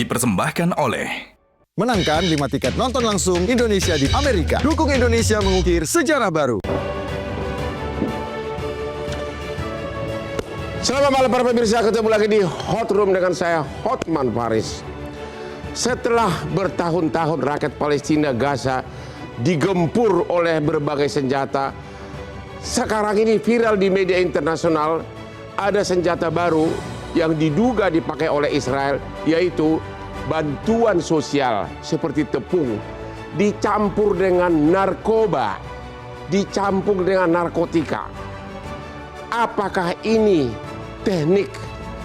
dipersembahkan oleh Menangkan 5 tiket nonton langsung Indonesia di Amerika. Dukung Indonesia mengukir sejarah baru. Selamat malam para pemirsa, ketemu lagi di Hot Room dengan saya Hotman Paris. Setelah bertahun-tahun rakyat Palestina Gaza digempur oleh berbagai senjata, sekarang ini viral di media internasional ada senjata baru yang diduga dipakai oleh Israel, yaitu bantuan sosial seperti tepung dicampur dengan narkoba, dicampur dengan narkotika. Apakah ini teknik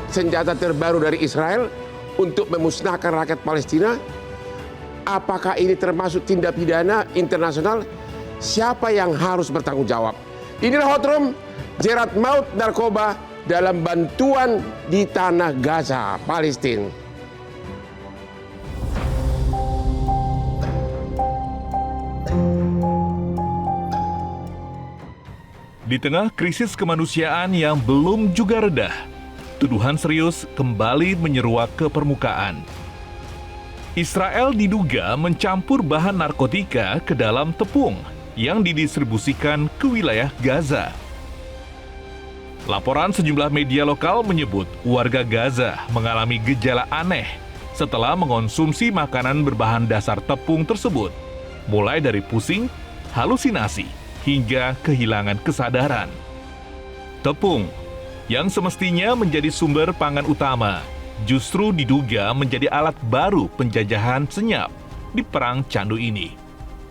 senjata terbaru dari Israel untuk memusnahkan rakyat Palestina? Apakah ini termasuk tindak pidana internasional? Siapa yang harus bertanggung jawab? Inilah Hot Room, jerat maut narkoba dalam bantuan di tanah Gaza, Palestina. Di tengah krisis kemanusiaan yang belum juga reda, tuduhan serius kembali menyeruak ke permukaan. Israel diduga mencampur bahan narkotika ke dalam tepung yang didistribusikan ke wilayah Gaza. Laporan sejumlah media lokal menyebut warga Gaza mengalami gejala aneh setelah mengonsumsi makanan berbahan dasar tepung tersebut, mulai dari pusing, halusinasi, hingga kehilangan kesadaran. Tepung, yang semestinya menjadi sumber pangan utama, justru diduga menjadi alat baru penjajahan senyap di perang candu ini.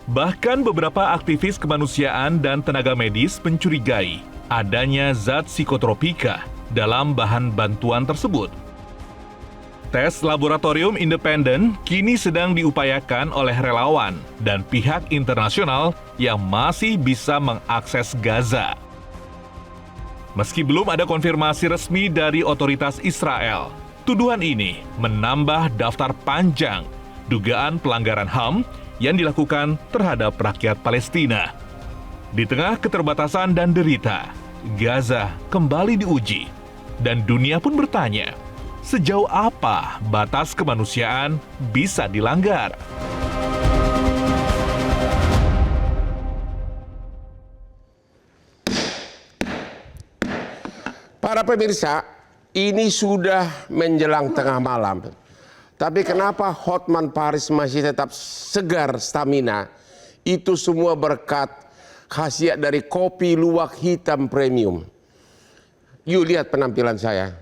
Bahkan beberapa aktivis kemanusiaan dan tenaga medis mencurigai adanya zat psikotropika dalam bahan bantuan tersebut. Tes laboratorium independen kini sedang diupayakan oleh relawan dan pihak internasional yang masih bisa mengakses Gaza. Meski belum ada konfirmasi resmi dari otoritas Israel, tuduhan ini menambah daftar panjang dugaan pelanggaran HAM yang dilakukan terhadap rakyat Palestina. Di tengah keterbatasan dan derita, Gaza kembali diuji, dan dunia pun bertanya, sejauh apa batas kemanusiaan bisa dilanggar? Para pemirsa, ini sudah menjelang tengah malam. Tapi kenapa Hotman Paris masih tetap segar stamina? Itu semua berkat khasiat dari kopi luwak hitam premium. Yuk lihat penampilan saya.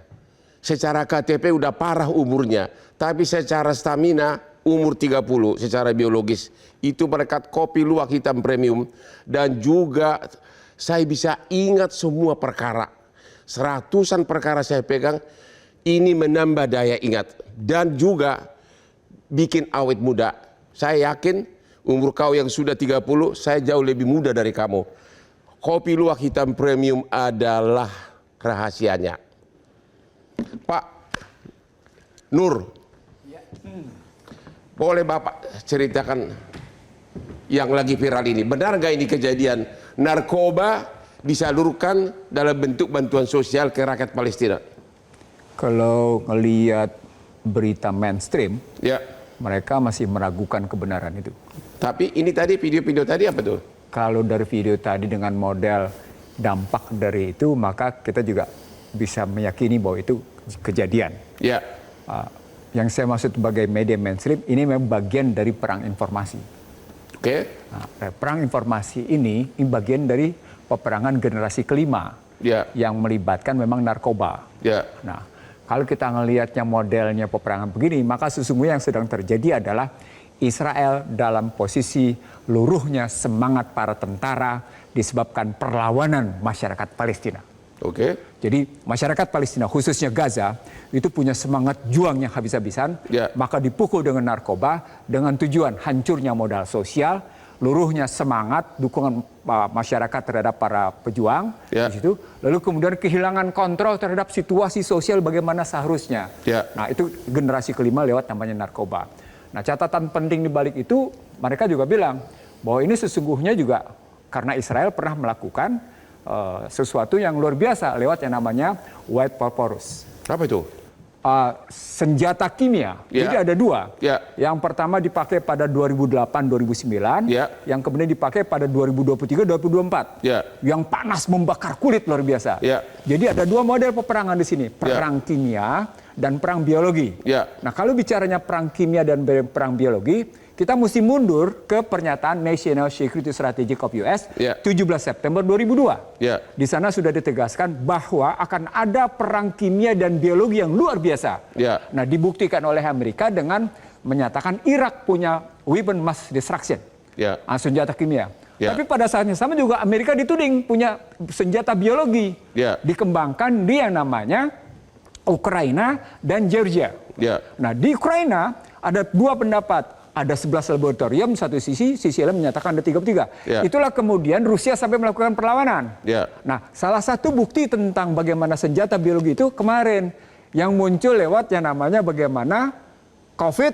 Secara KTP udah parah umurnya, tapi secara stamina umur 30 secara biologis. Itu berkat kopi luwak hitam premium, dan juga saya bisa ingat semua perkara. Seratusan perkara saya pegang, ini menambah daya ingat dan juga bikin awet muda. Saya yakin umur kau yang sudah 30, saya jauh lebih muda dari kamu. Kopi luwak hitam premium adalah rahasianya. Pak Nur, boleh Bapak ceritakan yang lagi viral ini? Benar nggak ini kejadian narkoba disalurkan dalam bentuk bantuan sosial ke rakyat Palestina? Kalau ngelihat berita mainstream, Ya. mereka masih meragukan kebenaran itu. Tapi ini tadi video-video tadi apa tuh? Kalau dari video tadi dengan model dampak dari itu, maka kita juga bisa meyakini bahwa itu kejadian. Ya. Yang saya maksud sebagai media mainstream, ini memang bagian dari perang informasi. Oke. Nah, perang informasi ini bagian dari peperangan generasi kelima, Ya. yang melibatkan memang narkoba. Ya. Nah, kalau kita ngelihatnya modelnya peperangan begini, maka sesungguhnya yang sedang terjadi adalah Israel dalam posisi luruhnya semangat para tentara disebabkan perlawanan masyarakat Palestina. Oke. Jadi masyarakat Palestina, khususnya Gaza, itu punya semangat juang yang habis-habisan, Ya. maka dipukul dengan narkoba dengan tujuan hancurnya modal sosial, luruhnya semangat dukungan masyarakat terhadap para pejuang, Ya. di situ, lalu kemudian kehilangan kontrol terhadap situasi sosial bagaimana seharusnya. Ya. Nah, itu generasi kelima lewat namanya narkoba. Nah, catatan penting di balik itu, mereka juga bilang bahwa ini sesungguhnya juga karena Israel pernah melakukan sesuatu yang luar biasa lewat yang namanya white purpose. Apa itu? senjata kimia. Ya. Jadi ada dua. Ya. Yang pertama dipakai pada 2008-2009, Ya. yang kemudian dipakai pada 2023-2024. Ya. Yang panas membakar kulit luar biasa. Ya. Jadi ada dua model peperangan di sini, perang kimia dan perang biologi. Ya. Nah, kalau bicaranya perang kimia dan perang biologi, kita mesti mundur ke pernyataan National Security Strategy of US Ya. 17 September 2002. Ya. Di sana sudah ditegaskan bahwa akan ada perang kimia dan biologi yang luar biasa. Ya. Nah, dibuktikan oleh Amerika dengan menyatakan Irak punya weapon mass destruction, Ya. senjata kimia. Ya. Tapi pada saat yang sama juga Amerika dituding punya senjata biologi. Ya. Dikembangkan di yang namanya Ukraina dan Georgia. Ya. Nah, di Ukraina ada dua pendapat. Ada 11 laboratorium satu sisi lain menyatakan ada 33. Ya. Itulah kemudian Rusia sampai melakukan perlawanan. Ya. Nah, salah satu bukti tentang bagaimana senjata biologi itu kemarin yang muncul lewat yang namanya bagaimana COVID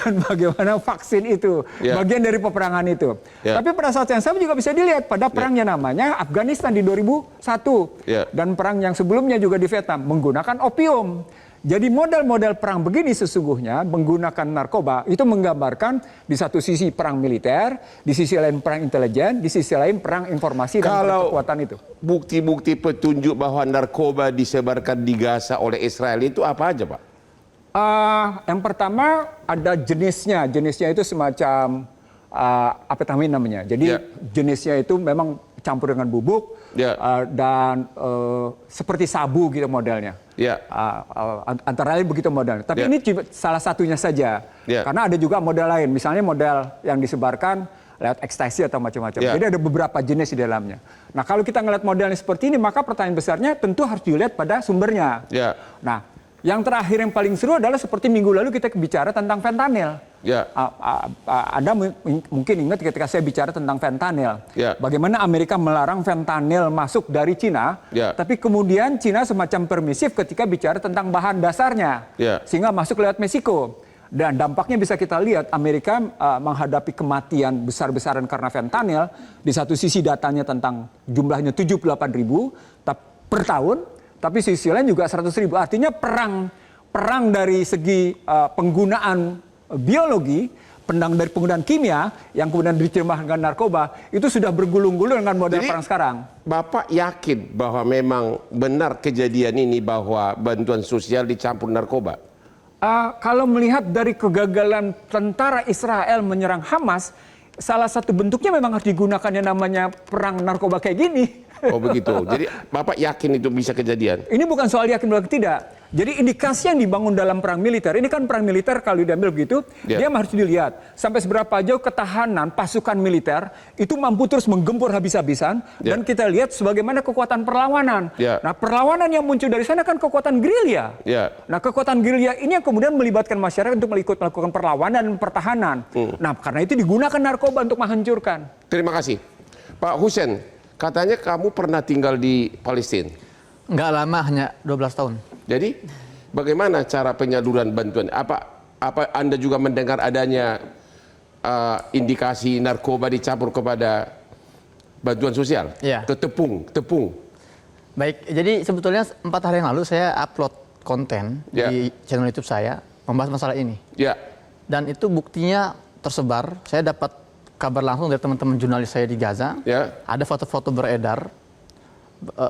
dan bagaimana vaksin itu, Ya. bagian dari peperangan itu. Ya. Tapi pada saat yang sama juga bisa dilihat pada perang yang namanya Afghanistan di 2001 Ya. dan perang yang sebelumnya juga di Vietnam menggunakan opium. Jadi model-model perang begini sesungguhnya menggunakan narkoba itu menggambarkan di satu sisi perang militer, di sisi lain perang intelijen, di sisi lain perang informasi dan perang kekuatan itu. Bukti-bukti petunjuk bahwa narkoba disebarkan di Gaza oleh Israel itu apa aja, Pak? Yang pertama ada jenisnya itu semacam amfetamin namanya. Jadi Ya. jenisnya itu memang campur dengan bubuk Ya. dan seperti sabu gitu modelnya. Ya. Antara lain begitu modelnya. Tapi Ya. ini cuma salah satunya saja. Ya. Karena ada juga model lain. Misalnya model yang disebarkan lewat ekstasi atau macam-macam. Ya. Jadi ada beberapa jenis di dalamnya. Nah, kalau kita ngeliat modelnya seperti ini, maka pertanyaan besarnya tentu harus dilihat pada sumbernya. Ya. Nah, yang terakhir yang paling seru adalah seperti minggu lalu kita bicara tentang fentanyl. Ya. Anda mungkin ingat ketika saya bicara tentang fentanyl. Ya. Bagaimana Amerika melarang fentanyl masuk dari Cina, Ya. tapi kemudian Cina semacam permisif ketika bicara tentang bahan dasarnya, Ya. sehingga masuk lewat Meksiko. Dan dampaknya bisa kita lihat Amerika menghadapi kematian besar-besaran karena fentanyl. Di satu sisi datanya tentang jumlahnya 78.000 per tahun, tapi sisi lain juga 100.000. Artinya perang dari segi penggunaan biologi, dari penggunaan kimia yang kemudian diterjemahkan narkoba itu sudah bergulung-gulung dengan model Jadi, perang sekarang. Bapak yakin bahwa memang benar kejadian ini bahwa bantuan sosial dicampur narkoba? Kalau melihat dari kegagalan tentara Israel menyerang Hamas, salah satu bentuknya memang harus digunakan yang namanya perang narkoba kayak gini. Oh begitu. Jadi Bapak yakin itu bisa kejadian? Ini bukan soal yakin atau tidak. Jadi indikasi yang dibangun dalam perang militer, ini kan perang militer kalau diambil begitu, Ya. dia harus dilihat sampai seberapa jauh ketahanan pasukan militer itu mampu terus menggempur habis-habisan, Ya. dan kita lihat sebagaimana kekuatan perlawanan. Ya. Nah, perlawanan yang muncul dari sana kan kekuatan gerilya. Ya. Nah, kekuatan gerilya ini yang kemudian melibatkan masyarakat untuk melakukan perlawanan dan pertahanan. Nah, karena itu digunakan narkoba untuk menghancurkan. Terima kasih. Pak Hussein, katanya kamu pernah tinggal di Palestina. Nggak lama, hanya 12 tahun. Jadi bagaimana cara penyaluran bantuan? Apa Anda juga mendengar adanya indikasi narkoba dicampur kepada bantuan sosial? Iya. Ke tepung. Baik, jadi sebetulnya 4 hari yang lalu saya upload konten Ya. di channel YouTube saya membahas masalah ini. Ya. Dan itu buktinya tersebar. Saya dapat kabar langsung dari teman-teman jurnalis saya di Gaza. Ya. Ada foto-foto beredar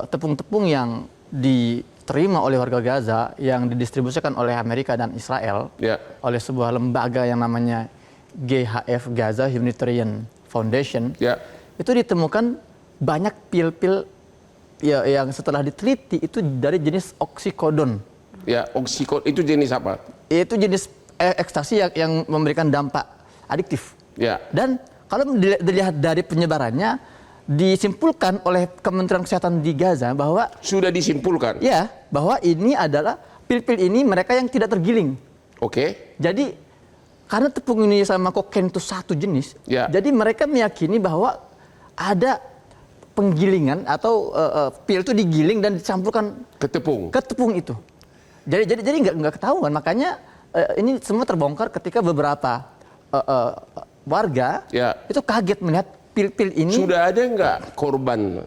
tepung-tepung yang diterima oleh warga Gaza yang didistribusikan oleh Amerika dan Israel Ya. oleh sebuah lembaga yang namanya GHF, Gaza Humanitarian Foundation. Ya. Itu ditemukan banyak pil-pil yang setelah diteliti itu dari jenis oksikodon. Ya, oksikod itu jenis apa? Itu jenis ekstasi yang memberikan dampak adiktif. Ya. Dan kalau dilihat dari penyebarannya, disimpulkan oleh Kementerian Kesehatan di Gaza bahwa Sudah disimpulkan. bahwa ini adalah pil-pil ini mereka yang tidak tergiling. Oke. Jadi karena tepung ini sama kokain itu satu jenis, Ya. jadi mereka meyakini bahwa ada penggilingan atau pil itu digiling dan dicampurkan Ke tepung. ke tepung itu. Jadi nggak ketahuan. Makanya ini semua terbongkar ketika beberapa warga Ya. itu kaget melihat pil-pil ini. Sudah ada nggak korban?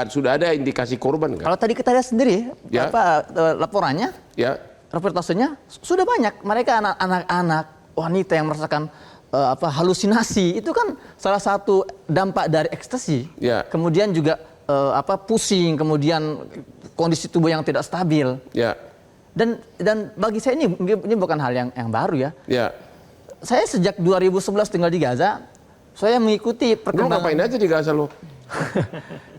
Sudah ada indikasi korban nggak? Kalau tadi kita lihat sendiri Ya. laporannya Ya. reportasenya sudah banyak. Mereka anak-anak, wanita yang merasakan halusinasi. Itu kan salah satu dampak dari ekstasi. Ya. Kemudian juga pusing, kemudian kondisi tubuh yang tidak stabil. Ya. Dan bagi saya ini bukan hal yang baru ya. Ya. Saya sejak 2011 tinggal di Gaza, saya mengikuti Lu perkembangan. ngapain aja di Gaza lu?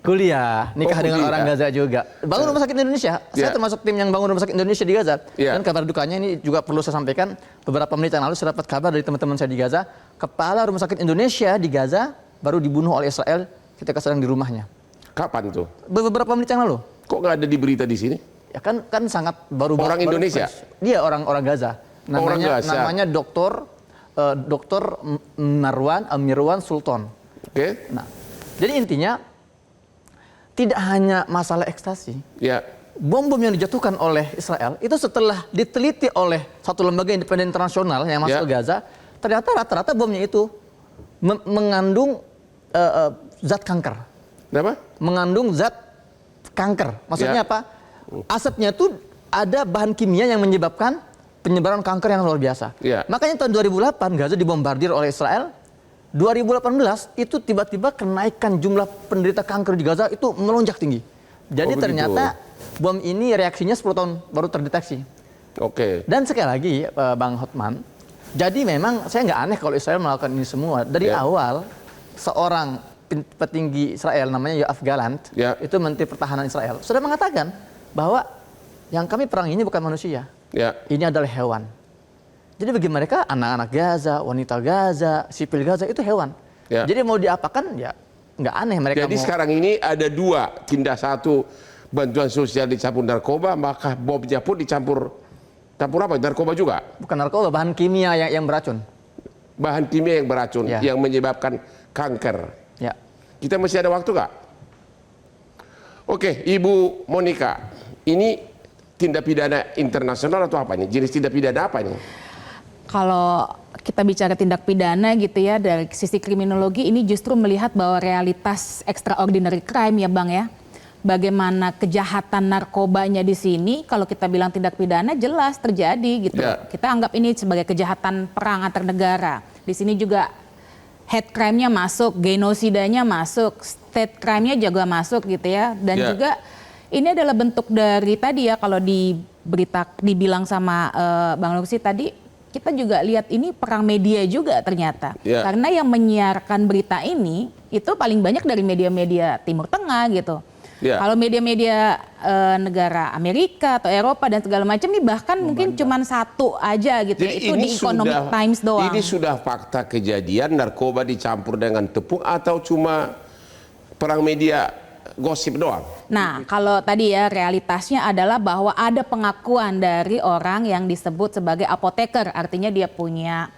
Kuliah, nikah dengan kuliah. orang Gaza juga. Bangun rumah sakit Indonesia. Saya Ya. termasuk tim yang bangun rumah sakit Indonesia di Gaza. Ya. Dan kabar dukanya ini juga perlu saya sampaikan. Beberapa menit yang lalu saya dapat kabar dari teman-teman saya di Gaza, kepala rumah sakit Indonesia di Gaza baru dibunuh oleh Israel ketika sedang di rumahnya. Kapan tuh? Beberapa menit yang lalu. Kok nggak ada di berita di sini? Ya kan sangat baru. Orang baru Indonesia? fresh. Dia orang Gaza. Orang Gaza. Namanya Dokter Mirwan Sultan. Oke. Nah, jadi intinya tidak hanya masalah ekstasi. Ya. Bom-bom yang dijatuhkan oleh Israel itu setelah diteliti oleh satu lembaga independen internasional yang masuk Ya. ke Gaza, ternyata rata-rata bomnya itu mengandung zat kanker. Kenapa? Mengandung zat kanker. Maksudnya Ya. apa? Asapnya itu ada bahan kimia yang menyebabkan penyebaran kanker yang luar biasa. Ya. Makanya tahun 2008 Gaza dibombardir oleh Israel. 2018 itu tiba-tiba kenaikan jumlah penderita kanker di Gaza itu melonjak tinggi. Jadi Oh, begitu. ternyata bom ini reaksinya 10 tahun baru terdeteksi. Oke. Dan sekali lagi Bang Hotman, jadi memang saya nggak aneh kalau Israel melakukan ini semua. Dari Ya. awal seorang petinggi Israel namanya Yoav Gallant, Ya. itu Menteri Pertahanan Israel, sudah mengatakan bahwa yang kami perang ini bukan manusia, Ya. ini adalah hewan. Jadi bagi mereka anak-anak Gaza, wanita Gaza, sipil Gaza itu hewan. Ya. Jadi mau diapakan ya nggak aneh mereka Jadi mau. sekarang ini ada dua, tindak satu bantuan sosial dicampur narkoba, maka bomnya pun dicampur apa? Narkoba juga. Bukan narkoba, bahan kimia yang beracun. Bahan kimia yang beracun Ya. yang menyebabkan kanker. Ya. Kita masih ada waktu nggak? Oke, Ibu Monica, ini tindak pidana internasional atau apa ini? Jenis tindak pidana apa ini? Kalau kita bicara tindak pidana gitu ya dari sisi kriminologi ini justru melihat bahwa realitas extraordinary crime ya Bang ya. Bagaimana kejahatan narkobanya di sini kalau kita bilang tindak pidana jelas terjadi gitu. Ya. Kita anggap ini sebagai kejahatan perang antar negara. Di sini juga hate crime-nya masuk, genosidanya masuk, state crime-nya juga masuk gitu ya. Dan Ya. juga ini adalah bentuk dari tadi ya kalau dibilang sama Bang Lutfi tadi, kita juga lihat ini perang media juga ternyata. Ya. Karena yang menyiarkan berita ini itu paling banyak dari media-media Timur Tengah gitu. Ya. Kalau media-media negara Amerika atau Eropa dan segala macam ini bahkan mungkin cuman satu aja gitu ya. Itu di Economic Times doang. Ini sudah fakta kejadian narkoba dicampur dengan tepung atau cuma perang media gosip doang? Nah, kalau tadi ya realitasnya adalah bahwa ada pengakuan dari orang yang disebut sebagai apoteker, artinya dia punya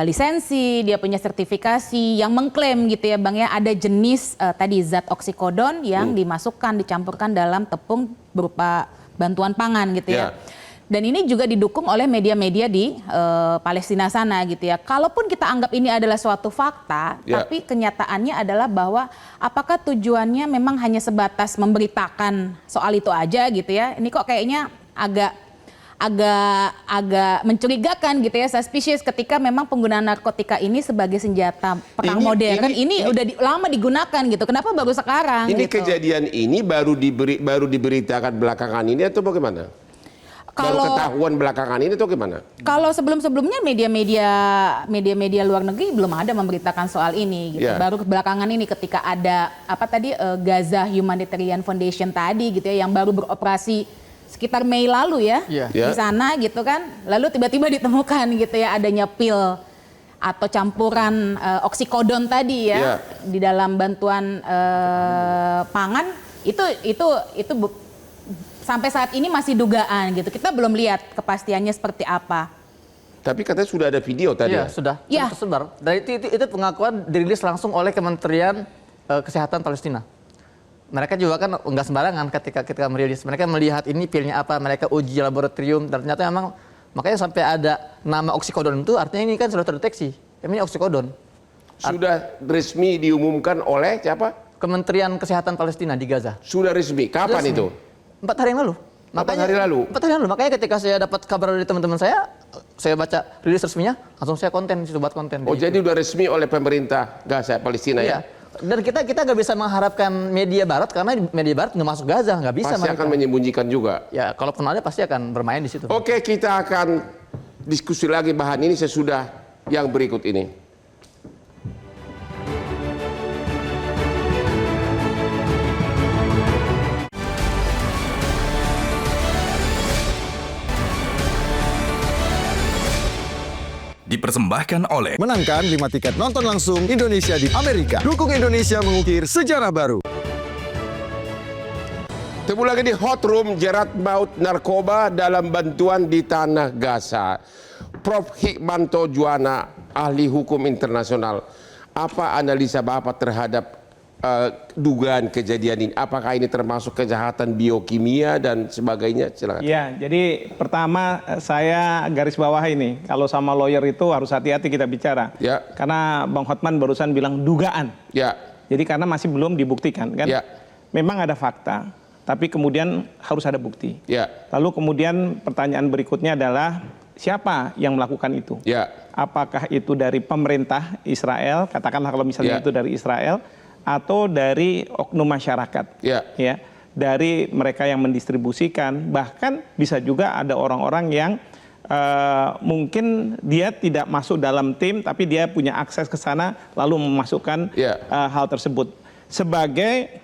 lisensi, dia punya sertifikasi yang mengklaim gitu ya Bang ya, ada jenis tadi zat oksikodon yang dimasukkan, dicampurkan dalam tepung berupa bantuan pangan gitu ya. Dan ini juga didukung oleh media-media di Palestina sana gitu ya. Kalaupun kita anggap ini adalah suatu fakta, Ya. tapi kenyataannya adalah bahwa apakah tujuannya memang hanya sebatas memberitakan soal itu aja gitu ya. Ini kok kayaknya agak mencurigakan gitu ya, suspicious ketika memang penggunaan narkotika ini sebagai senjata perang modern ini udah lama digunakan gitu. Kenapa baru sekarang Ini gitu? kejadian ini baru diberitakan belakangan ini atau bagaimana? Baru ketahuan belakangan ini atau gimana? Kalau sebelum-sebelumnya media-media luar negeri belum ada memberitakan soal ini gitu. Ya. Baru belakangan ini ketika ada Gaza Humanitarian Foundation tadi gitu ya yang baru beroperasi sekitar Mei lalu ya Ya. di sana gitu kan. Lalu tiba-tiba ditemukan gitu ya adanya pil atau campuran oksikodon tadi ya Ya. di dalam bantuan pangan itu sampai saat ini masih dugaan gitu. Kita belum lihat kepastiannya seperti apa. Tapi katanya sudah ada video tadi Iya, ya? sudah Ya. tersebar. Dan itu pengakuan dirilis langsung oleh Kementerian Kesehatan Palestina. Mereka juga kan nggak sembarangan ketika merilis. Mereka melihat ini pilnya apa, mereka uji laboratorium, dan ternyata memang makanya sampai ada nama oksikodon itu artinya ini kan sudah terdeteksi. Ini oksikodon. Sudah resmi diumumkan oleh siapa? Kementerian Kesehatan Palestina di Gaza. Sudah resmi. Kapan Resmi. itu? 4 hari yang lalu. hari lalu. 4 hari lalu. Makanya ketika saya dapat kabar dari teman-teman saya baca rilis resminya, langsung saya konten di situ, buat konten. Oh, jadi udah resmi oleh pemerintah Gaza Palestina ya? Dan kita nggak bisa mengharapkan media Barat karena media Barat nggak masuk Gaza, nggak bisa. Pasti mereka akan menyembunyikan juga. Ya, kalaupun ada pasti akan bermain di situ. Oke, kita akan diskusi lagi bahan ini sesudah yang berikut ini. Dipersembahkan oleh Menangkan 5 tiket nonton langsung Indonesia di Amerika. Dukung Indonesia mengukir sejarah baru. Ketemu lagi di Hot Room, jerat maut narkoba dalam bantuan di Tanah Gaza. Prof. Hikmanto Juwana, ahli hukum internasional. Apa analisa Bapak terhadap dugaan kejadian ini? Apakah ini termasuk kejahatan biokimia dan sebagainya? Silakan. Ya, jadi pertama saya garis bawah ini, kalau sama lawyer itu harus hati-hati kita bicara. Ya. Karena Bang Hotman barusan bilang dugaan. Ya. Jadi karena masih belum dibuktikan kan. Ya. Memang ada fakta, tapi kemudian harus ada bukti. Ya. Lalu kemudian pertanyaan berikutnya adalah siapa yang melakukan itu? Ya. Apakah itu dari pemerintah Israel, katakanlah kalau misalnya Ya. itu dari Israel, atau dari oknum masyarakat, Ya. dari mereka yang mendistribusikan, bahkan bisa juga ada orang-orang yang mungkin dia tidak masuk dalam tim, tapi dia punya akses ke sana lalu memasukkan hal tersebut sebagai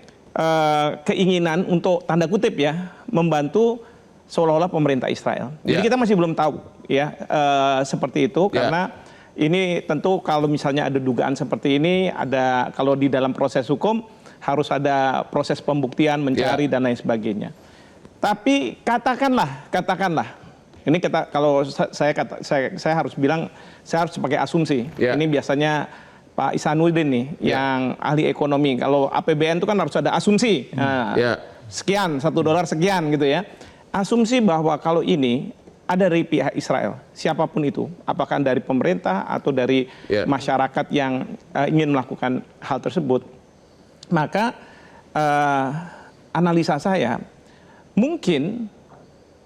keinginan untuk tanda kutip ya membantu seolah-olah pemerintah Israel. Jadi kita masih belum tahu ya seperti itu karena ini tentu kalau misalnya ada dugaan seperti ini, ada kalau di dalam proses hukum harus ada proses pembuktian, mencari dan lain sebagainya. Tapi katakanlah, ini kalau saya harus bilang, saya harus pakai asumsi. Ini biasanya Pak Ihsanuddin nih, yang ahli ekonomi. Kalau APBN itu kan harus ada asumsi. Sekian, $1 sekian gitu ya. Asumsi bahwa kalau ini ada dari pihak Israel, siapapun itu, apakah dari pemerintah atau dari masyarakat yang ingin melakukan hal tersebut, maka analisa saya mungkin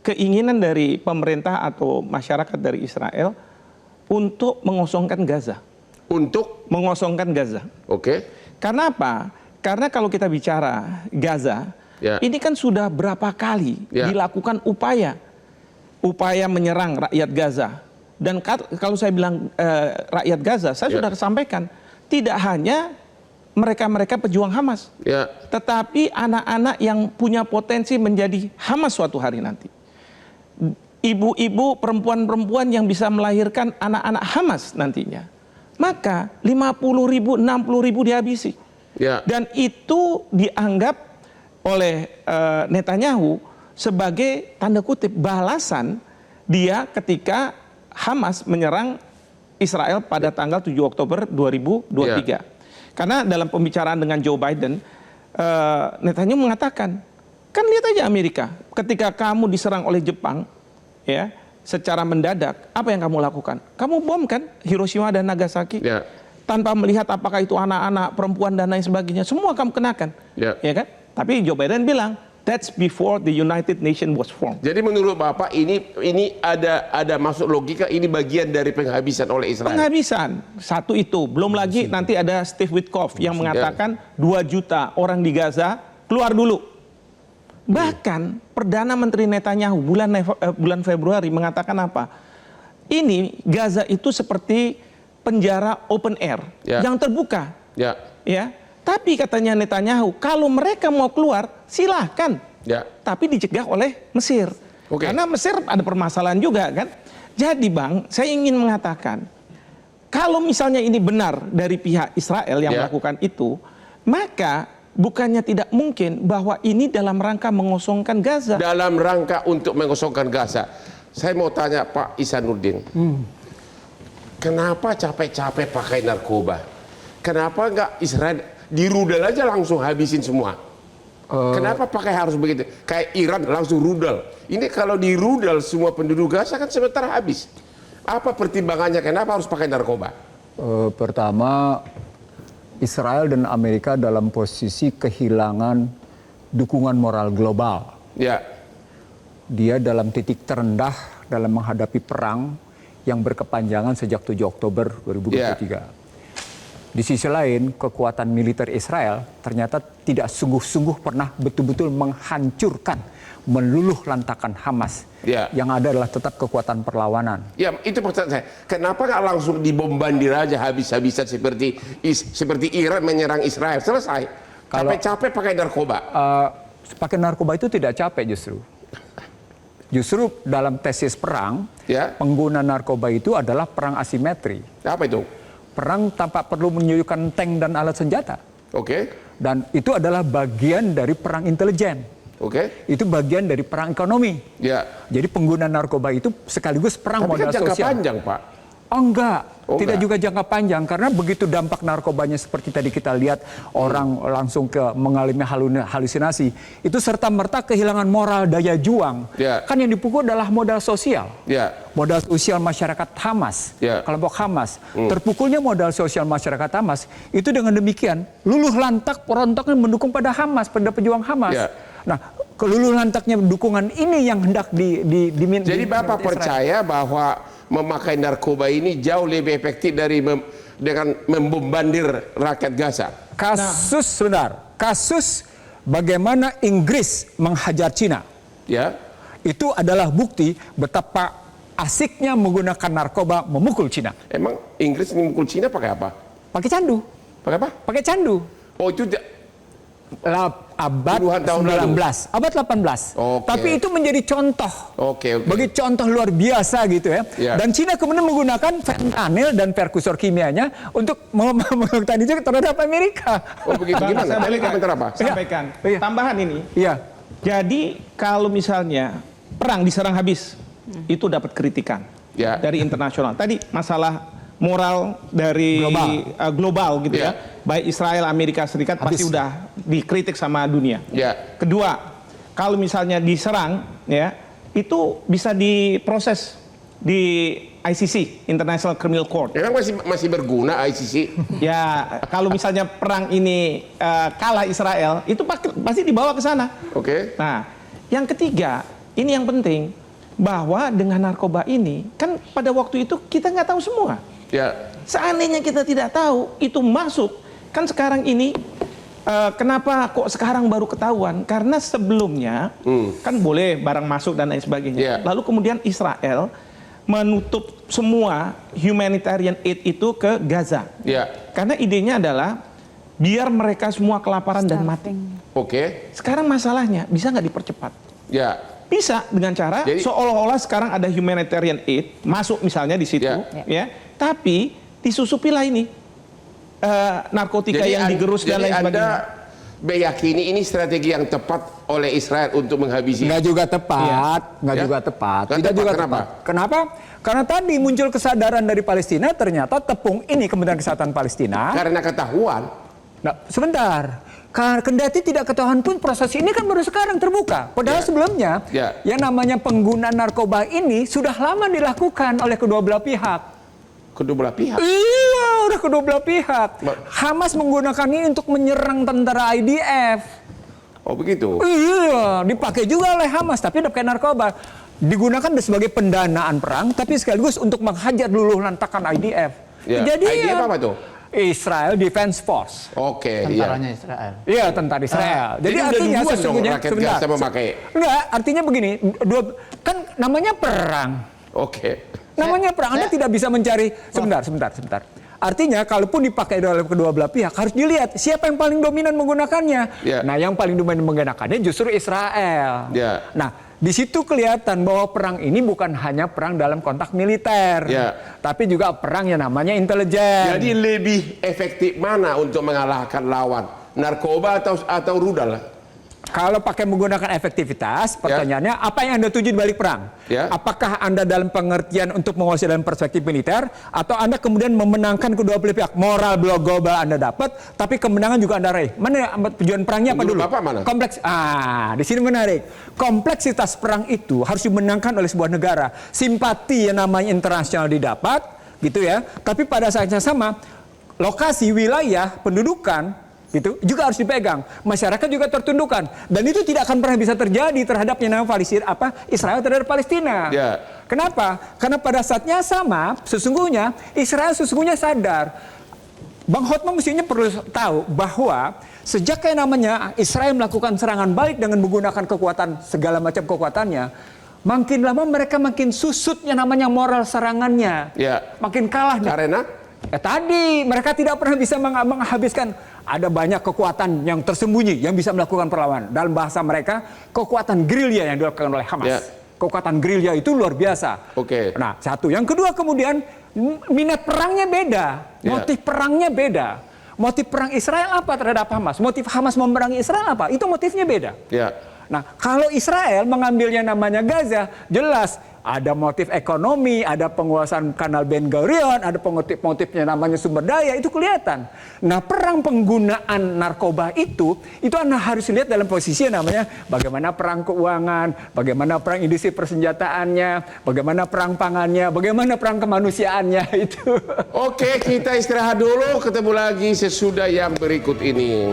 keinginan dari pemerintah atau masyarakat dari Israel untuk mengosongkan Gaza. Untuk mengosongkan Gaza. Oke. Karena apa? Karena kalau kita bicara Gaza, ini kan sudah berapa kali dilakukan upaya menyerang rakyat Gaza. Dan kalau saya bilang rakyat Gaza, saya sudah sampaikan, tidak hanya mereka-mereka pejuang Hamas, tetapi anak-anak yang punya potensi menjadi Hamas suatu hari nanti. Ibu-ibu, perempuan-perempuan yang bisa melahirkan anak-anak Hamas nantinya. Maka 50.000, 60.000 dihabisi. Dan itu dianggap oleh Netanyahu sebagai tanda kutip balasan dia ketika Hamas menyerang Israel pada tanggal 7 Oktober 2023. Karena dalam pembicaraan dengan Joe Biden, Netanyahu mengatakan, kan lihat aja Amerika, ketika kamu diserang oleh Jepang, ya, secara mendadak, apa yang kamu lakukan? Kamu bom kan Hiroshima dan Nagasaki, tanpa melihat apakah itu anak-anak, perempuan dan lain sebagainya, semua kamu kenakan, ya kan? Tapi Joe Biden bilang, that's before the United Nations was formed. Jadi menurut Bapak ini ada masuk logika ini bagian dari penghabisan oleh Israel. Penghabisan satu itu, belum lagi nanti ada Steve Witkoff yang mengatakan 2 juta orang di Gaza keluar dulu. Bahkan Perdana Menteri Netanyahu bulan Februari mengatakan apa? Ini Gaza itu seperti penjara open air yang terbuka. Ya. Tapi katanya Netanyahu, kalau mereka mau keluar, silahkan. Tapi dicegah oleh Mesir. Karena Mesir ada permasalahan juga kan. Jadi Bang, saya ingin mengatakan, kalau misalnya ini benar dari pihak Israel yang melakukan itu, maka bukannya tidak mungkin bahwa ini dalam rangka mengosongkan Gaza. Dalam rangka untuk mengosongkan Gaza. Saya mau tanya Pak Ihsanuddin, kenapa capek-capek pakai narkoba? Kenapa enggak Israel di rudal aja langsung habisin semua? Kenapa pakai harus begitu? Kayak Iran langsung rudal. Ini kalau di rudal semua penduduk Gaza kan sebentar habis. Apa pertimbangannya? Kenapa harus pakai narkoba? Pertama, Israel dan Amerika dalam posisi kehilangan dukungan moral global. dia dalam titik terendah dalam menghadapi perang yang berkepanjangan sejak 7 Oktober 2023. Di sisi lain, kekuatan militer Israel ternyata tidak sungguh-sungguh pernah betul-betul menghancurkan, meluluh lantakan Hamas. Yang ada adalah tetap kekuatan perlawanan. Ya, itu maksud saya. Kenapa nggak langsung dibombardir aja habis-habisan seperti Iran menyerang Israel? Selesai. Capek-capek pakai narkoba. Pakai narkoba itu tidak capek justru. Justru dalam tesis perang, pengguna narkoba itu adalah perang asimetri. Apa itu? Perang tanpa perlu menunjukkan tank dan alat senjata. Oke. Dan itu adalah bagian dari perang intelijen. Oke. Itu bagian dari perang ekonomi. Ya. Jadi pengguna narkoba itu sekaligus perang modal kan jangka sosial. panjang, Pak. Oh enggak, tidak enggak. juga jangka panjang karena begitu dampak narkobanya seperti tadi kita lihat orang langsung mengalami halusinasi itu serta merta kehilangan moral daya juang. Kan yang dipukul adalah modal sosial. Modal sosial masyarakat Hamas, kelompok Hamas. Terpukulnya modal sosial masyarakat Hamas itu dengan demikian luluh lantak perontoknya mendukung pada Hamas, pada pejuang Hamas. Nah, keluluh lantaknya dukungan ini yang hendak diminta. Jadi Bapak percaya bahwa memakai narkoba ini jauh lebih efektif dengan membombardir rakyat Gaza. Kasus bagaimana Inggris menghajar Cina. Itu adalah bukti betapa asiknya menggunakan narkoba memukul Cina. Emang Inggris memukul Cina pakai apa? Pakai candu. Pakai apa? Pakai candu. Oh, itu abad 19, abad 18. Tapi itu menjadi contoh. Bagi contoh luar biasa gitu ya. Dan Cina kemudian menggunakan fentanyl dan perkusor kimianya untuk melakukan itu terhadap Amerika. Oh begitu, gimana? Sampaikan. Tambahan ini. Jadi kalau misalnya perang diserang habis, itu dapat kritikan dari internasional. Tadi masalah moral dari global gitu ya. Baik Israel, Amerika Serikat pasti udah dikritik sama dunia. Kedua, kalau misalnya diserang ya, itu bisa diproses di ICC, International Criminal Court. Emang masih berguna ICC? Ya, kalau misalnya perang ini kalah Israel, itu pasti dibawa ke sana. Nah, yang ketiga, ini yang penting, bahwa dengan narkoba ini, kan pada waktu itu kita nggak tahu semua. Seandainya kita tidak tahu, itu masuk. Kan sekarang ini, kenapa kok sekarang baru ketahuan? Karena sebelumnya, kan boleh barang masuk dan lain sebagainya. Lalu kemudian Israel menutup semua humanitarian aid itu ke Gaza. Karena idenya adalah, biar mereka semua kelaparan dan mati. Sekarang masalahnya, bisa nggak dipercepat? Bisa dengan cara seolah-olah sekarang ada humanitarian aid masuk misalnya di situ, tapi disusupilah ini narkotika yang digerus dan lain sebagainya. Anda meyakini ini strategi yang tepat oleh Israel untuk menghabisi? Nggak juga tepat, tidak juga tepat. Kenapa? Karena tadi muncul kesadaran dari Palestina, ternyata tepung ini Kementerian Kesehatan Palestina. Karena ketahuan. Nah, sebentar. Kendati tidak ketahuan pun proses ini kan baru sekarang terbuka. Padahal sebelumnya yang namanya penggunaan narkoba ini sudah lama dilakukan oleh kedua belah pihak. Kedua belah pihak? Iya, udah kedua belah pihak. Hamas menggunakan ini untuk menyerang tentara IDF. Oh begitu? Iya, dipakai juga oleh Hamas, tapi pakai narkoba. Digunakan sebagai pendanaan perang, tapi sekaligus untuk menghajar luluh lantakan IDF. Jadi IDF apa tuh? Israel Defense Force. Tentaranya Israel. Iya, tentara Israel. Jadi artinya sesungguhnya enggak, artinya begini, kan namanya perang. Namanya perang, Anda tidak bisa mencari sebentar. Artinya kalaupun dipakai oleh kedua belah pihak harus dilihat siapa yang paling dominan menggunakannya. Nah, yang paling dominan menggunakannya justru Israel. Nah, di situ kelihatan bahwa perang ini bukan hanya perang dalam konteks militer, tapi juga perang yang namanya intelijen. Jadi lebih efektif mana untuk mengalahkan lawan? Narkoba atau rudal? Kalau pakai menggunakan efektivitas, pertanyaannya apa yang Anda tuju di balik perang? Apakah Anda dalam pengertian untuk menguasai dalam perspektif militer, atau Anda kemudian memenangkan kedua belah pihak? Moral global Anda dapat, tapi kemenangan juga Anda raih. Mana tujuan perangnya apa dulu? Kompleks. Di sini menarik. Kompleksitas perang itu harus dimenangkan oleh sebuah negara. Simpati yang namanya internasional didapat, gitu ya. Tapi pada saat yang sama, lokasi, wilayah, pendudukan itu juga harus dipegang. Masyarakat juga tertundukkan, dan itu tidak akan pernah bisa terjadi terhadap yang namanya Israel terhadap Palestina. Kenapa? Karena pada saatnya sama, sesungguhnya Israel sadar. Bang Hotman mestinya perlu tahu bahwa sejak yang namanya Israel melakukan serangan balik dengan menggunakan kekuatan, segala macam kekuatannya, makin lama mereka makin susut yang namanya moral serangannya. Makin kalah. Karena tadi mereka tidak pernah bisa menghabiskan. Ada banyak kekuatan yang tersembunyi yang bisa melakukan perlawanan. Dalam bahasa mereka, kekuatan gerilya yang dilakukan oleh Hamas. Kekuatan gerilya itu luar biasa. Nah, satu. Yang kedua kemudian, minat perangnya beda. Motif perangnya beda. Motif perang Israel apa terhadap Hamas? Motif Hamas memerangi Israel apa? Itu motifnya beda. Nah, kalau Israel mengambil yang namanya Gaza, jelas ada motif ekonomi, ada penguasaan kanal Ben Gurion, ada motifnya namanya sumber daya, itu kelihatan. Nah, perang penggunaan narkoba itu Anda harus lihat dalam posisi yang namanya bagaimana perang keuangan, bagaimana perang industri persenjataannya, bagaimana perang pangannya, bagaimana perang kemanusiaannya itu. Oke, kita istirahat dulu, ketemu lagi sesudah yang berikut ini.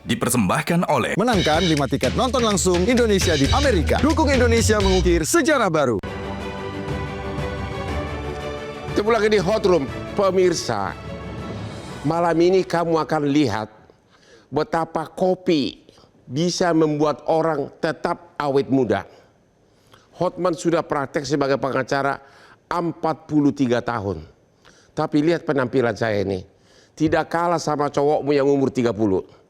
Dipersembahkan oleh Menangkan 5 tiket nonton langsung Indonesia di Amerika. Dukung Indonesia mengukir sejarah baru. Ketemu lagi di Hot Room. Pemirsa, malam ini kamu akan lihat betapa kopi bisa membuat orang tetap awet muda. Hotman sudah praktek sebagai pengacara 43 tahun. Tapi lihat penampilan saya ini. Tidak kalah sama cowokmu yang umur 30.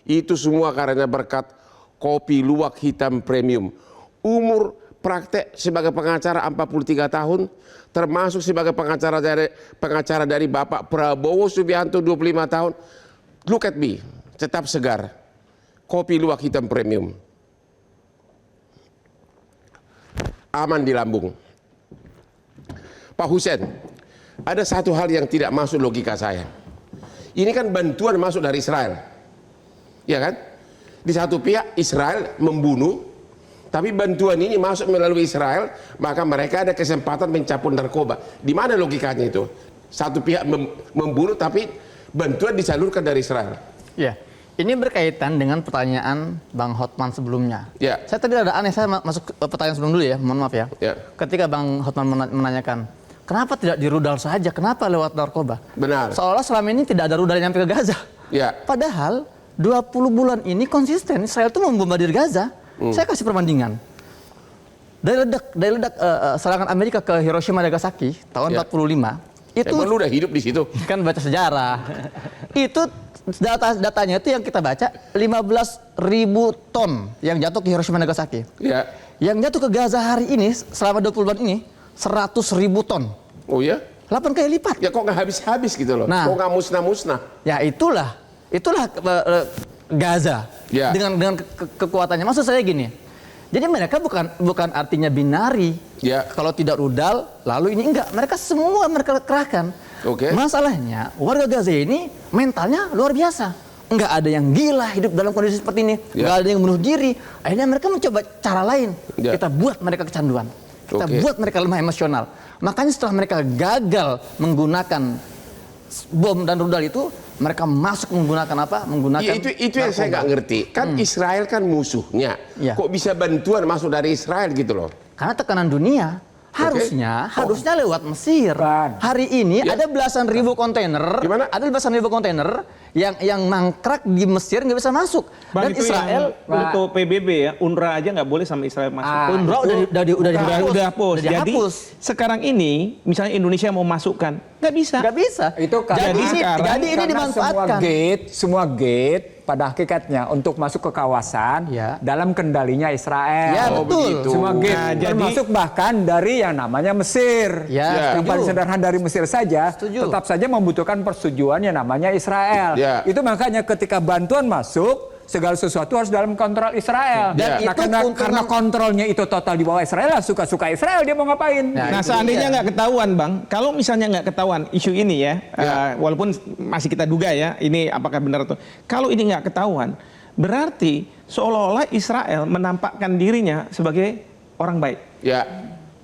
Itu semua karena berkat kopi luwak hitam premium. Umur praktek sebagai pengacara 43 tahun, termasuk sebagai pengacara dari Bapak Prabowo Subianto 25 tahun. Look at me, tetap segar. Kopi luwak hitam premium. Aman di lambung. Pak Hussein, ada satu hal yang tidak masuk logika saya. Ini kan bantuan masuk dari Israel. Ya kan? Di satu pihak Israel membunuh, tapi bantuan ini masuk melalui Israel, maka mereka ada kesempatan mencapur narkoba. Di mana logikanya itu? Satu pihak membunuh, tapi bantuan disalurkan dari Israel. Ya, ini berkaitan dengan pertanyaan Bang Hotman sebelumnya. Saya tadi ada aneh, saya masuk pertanyaan sebelum dulu ya, mohon maaf ya. Ketika Bang Hotman menanyakan, kenapa tidak di rudal saja, kenapa lewat narkoba? Benar. Seolah selama ini tidak ada rudal yang sampai ke Gaza. Padahal 20 bulan ini konsisten Israel itu membombardir Gaza. Saya kasih perbandingan. Dari ledak serangan Amerika ke Hiroshima Nagasaki tahun 45 itu. Lu udah hidup di situ. Kan baca sejarah. Itu datanya itu yang kita baca 15.000 ton yang jatuh ke Hiroshima Nagasaki. Yang jatuh ke Gaza hari ini selama 20 bulan ini 100.000 ton. Oh ya? 8 kali lipat. Ya kok nggak habis-habis gitu loh. Kok nggak musnah-musnah. Ya itulah Gaza dengan kekuatannya. Maksud saya gini, jadi mereka bukan artinya binari. Kalau tidak rudal, lalu ini enggak. Mereka semua kerahkan. Masalahnya warga Gaza ini mentalnya luar biasa. Enggak ada yang gila hidup dalam kondisi seperti ini. Enggak ada yang bunuh diri. Akhirnya mereka mencoba cara lain. Kita buat mereka kecanduan. Kita buat mereka lemah emosional. Makanya setelah mereka gagal menggunakan bom dan rudal itu, mereka masuk menggunakan apa? Menggunakan itu yang saya nggak ngerti. Kan Israel kan musuhnya. Kok bisa bantuan masuk dari Israel gitu loh? Karena tekanan dunia. Harusnya lewat Mesir. Hari ini ada belasan ribu kontainer. Ada belasan ribu kontainer yang mangkrak di Mesir nggak bisa masuk. Bang, dan Israel untuk PBB ya, UNRWA aja nggak boleh sama Israel masuk. UNRWA udah dihapus. Jadi sekarang ini misalnya Indonesia mau masukkan, nggak bisa. Nggak bisa. Itu jadi ini dimanfaatkan. Semua gate pada hakikatnya untuk masuk ke kawasan dalam kendalinya Israel. Ya, betul. Semua gate termasuk bahkan dari yang namanya Mesir. Yang paling sederhana dari Mesir saja, tetap saja membutuhkan persetujuan yang namanya Israel. Itu makanya ketika bantuan masuk, segala sesuatu harus dalam kontrol Israel. Dan itu karena kontrolnya itu total di bawah Israel, suka-suka Israel dia mau ngapain. Nah, seandainya nggak ketahuan, Bang, kalau misalnya nggak ketahuan isu ini walaupun masih kita duga ya, ini apakah benar atau kalau ini nggak ketahuan, berarti seolah-olah Israel menampakkan dirinya sebagai orang baik. Ya.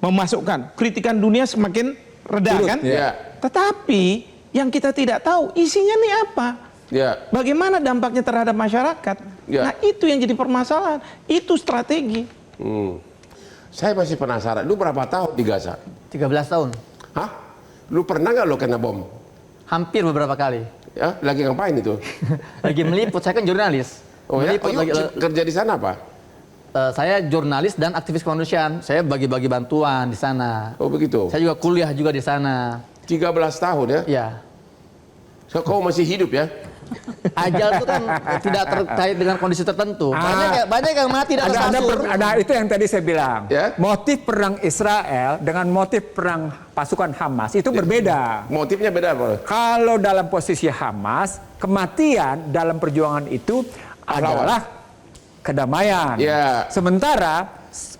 Memasukkan kritikan dunia semakin reda kan? Ya. Tetapi yang kita tidak tahu isinya nih apa. Ya. Bagaimana dampaknya terhadap masyarakat? Ya. Nah itu yang jadi permasalahan. Itu strategi. Saya masih penasaran. Lu berapa tahun di Gaza? 13 tahun. Hah? Lu pernah nggak lo kena bom? Hampir beberapa kali. Ya, lagi ngapain itu? Lagi meliput, saya kan jurnalis. Oh ya, Meliput kerja di sana apa? saya jurnalis dan aktivis kemanusiaan. Saya bagi-bagi bantuan di sana. Oh begitu. Saya juga kuliah juga di sana. 13 tahun ya? Ya. So, kau masih hidup ya? Ajal itu kan tidak terkait dengan kondisi tertentu. Banyak yang mati di atas kasur. Ada itu yang tadi saya bilang. Ya? Motif perang Israel dengan motif perang pasukan Hamas itu berbeda. Motifnya beda apa? Kalau dalam posisi Hamas, kematian dalam perjuangan itu adalah kedamaian. Ya. Sementara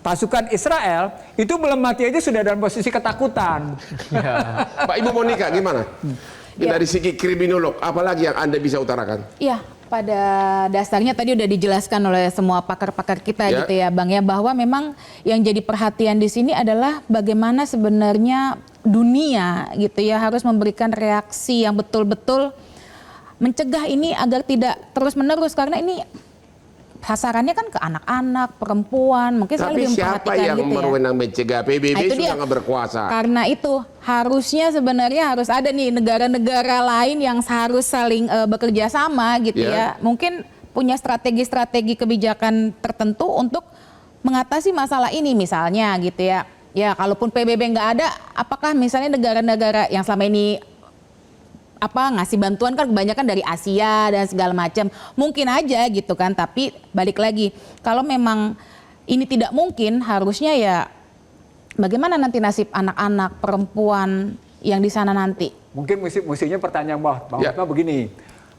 pasukan Israel itu belum mati aja sudah dalam posisi ketakutan. Pak Ibu Monika gimana? Dari segi kriminolog, apalagi yang Anda bisa utarakan? Iya, pada dasarnya tadi udah dijelaskan oleh semua pakar-pakar kita gitu ya Bang ya, bahwa memang yang jadi perhatian di sini adalah bagaimana sebenarnya dunia gitu ya harus memberikan reaksi yang betul-betul mencegah ini agar tidak terus-menerus, karena ini sasarannya kan ke anak-anak, perempuan, mungkin saya lebih memperhatikan siapa yang gitu ya. berwenang mencegah? PBB Nah, itu sudah dia. nggak berkuasa. Karena itu harusnya sebenarnya harus ada nih negara-negara lain yang harus saling bekerja sama gitu ya. Mungkin punya strategi-strategi kebijakan tertentu untuk mengatasi masalah ini misalnya gitu ya. Ya kalaupun PBB nggak ada, apakah misalnya negara-negara yang selama ini ngasih bantuan kan kebanyakan dari Asia dan segala macam, mungkin aja gitu kan. Tapi balik lagi, kalau memang ini tidak mungkin, harusnya ya bagaimana nanti nasib anak-anak, perempuan yang di sana nanti? Mungkin mestinya pertanyaan Bang Hotma begini,